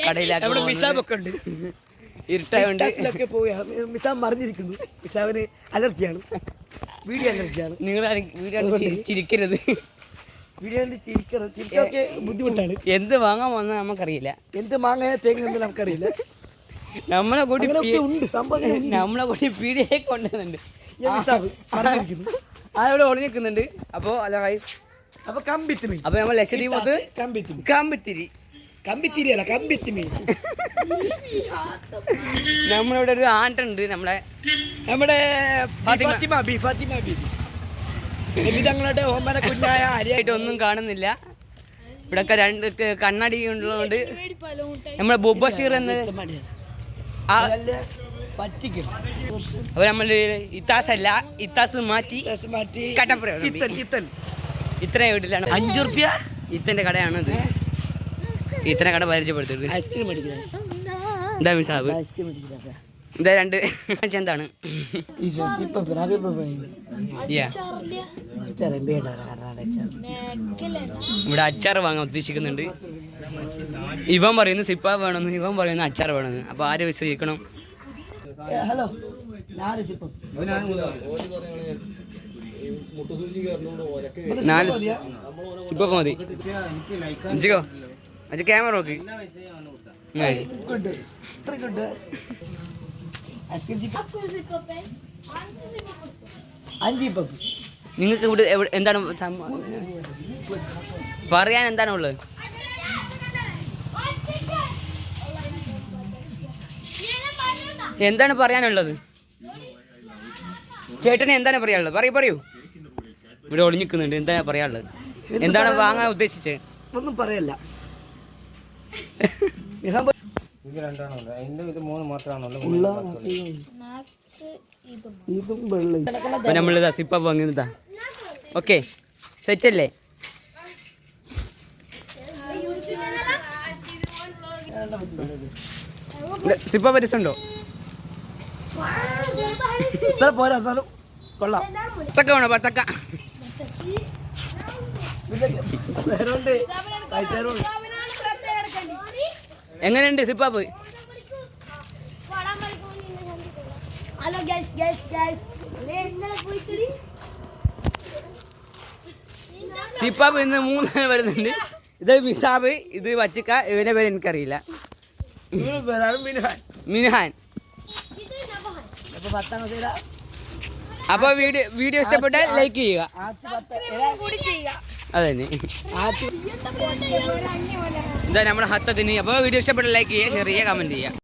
കടയിലാക്കി മിസാബൊക്കെ ഉണ്ട്. ഇരുട്ടായോണ്ട് മിസാബ് മറിഞ്ഞിരിക്കുന്നു. മിസാബിന് അലർജിയാണ്, വീഡിയോ അലർജിയാണ്. നിങ്ങൾ ചിരിക്കരുത്, വീഡിയോ ചിരിക്കൊക്കെ ബുദ്ധിമുട്ടാണ്. എന്ത് വാങ്ങാൻ വന്നാൽ നമുക്കറിയില്ല, എന്ത് മാങ്ങ തേങ്ങ നമുക്കറിയില്ല. നമ്മളെ കൂട്ടി ഉണ്ട് സംഭവം, നമ്മളെ കൂട്ടി പീടിയെ കൊണ്ടുവന്നുണ്ട്. അതവിടെ ഒളിഞ്ഞിരിക്കുന്നുണ്ട്. അപ്പോൾ അല്ല ഗൈസ്, അപ്പോൾ കമ്പിത്തിരി, അപ്പോൾ നമ്മൾ ലക്ഷദ്വീപ് കമ്പിത്തിരി അല്ല കമ്പിത്തിരി. നമ്മളിവിടെ ഒരു ആണ്ടുണ്ട്, നമ്മുടെ തങ്ങളുടെ ഓമന കുഞ്ഞായ അരിയായിട്ട് ഒന്നും കാണുന്നില്ല. ഇവിടെയൊക്കെ രണ്ട് കണ്ണാടി ഉള്ളതുകൊണ്ട് നമ്മളെ ബുബഷീർ എന്ന അപ്പൊ നമ്മള് ഇത്താസല്ല, ഇത്താസ് മാറ്റി കട്ടപ്പുറം ഇത്രയും വീട്ടിലാണ്. 5 റുപ്യ ഇത്തന്റെ കടയാണിത്. ഇത്തന്നെ കട പരിചയപ്പെടുത്തത്. ഐസ്ക്രീം എന്താ മിസാബ്, എന്താ രണ്ട് എന്താണ് ഇവിടെ അച്ചാർ വാങ്ങാൻ ഉദ്ദേശിക്കുന്നുണ്ട്. ഇവൻ പറയുന്നു സിപ്പ വേണമെന്ന്, ഇവൻ പറയുന്നു അച്ചാർ വേണമെന്ന്. അപ്പൊ ആര് വിശ്വസിക്കണം? ഹലോ, സിപ്പൊക്കെ മതി. ക്യാമറ നോക്ക്. നിങ്ങൾക്ക് ഇവിടെ എന്താണ് പറയാൻ, എന്താണ് ഉള്ളത്? എന്താണ് പറയാനുള്ളത്? ചേട്ടന് എന്താണ് പറയാനുള്ളത്? പറയൂ. ഇവിടെ ഒളിഞ്ഞിക്കുന്നുണ്ട്, എന്താണ് പറയാനുള്ളത്? എന്താണ് വാങ്ങാൻ ഉദ്ദേശിച്ചത്? ഒന്നും പറയല്ല. നമ്മളിതാ സിപ്പ വാങ്ങുന്നതാ. ഓക്കെ, സെറ്റല്ലേ? സിപ്പ പരിസുണ്ടോ? പോരാ, കൊള്ളാം. പത്തക്ക വേണോ? പത്തക്ക എങ്ങനെയുണ്ട് സിപ്പാപ്പ്? സിപ്പാപ്പ് ഇന്ന് 3 വരുന്നുണ്ട്. ഇത് മിസാബ്, ഇത് വച്ചിക്ക, ഇവന്റെ പേര് എനിക്കറിയില്ല. മിൻഹാൻ. അപ്പൊ വീഡിയോ ഇഷ്ടപ്പെട്ടാൽ ലൈക്ക് ചെയ്യുക. അതന്നെ എന്താ നമ്മുടെ ഹത്തത്തിന്. അപ്പോൾ വീഡിയോ ഇഷ്ടപ്പെട്ടാൽ ലൈക്ക് ചെയ്യുക, ഷെയർ ചെയ്യുക, കമന്റ് ചെയ്യുക.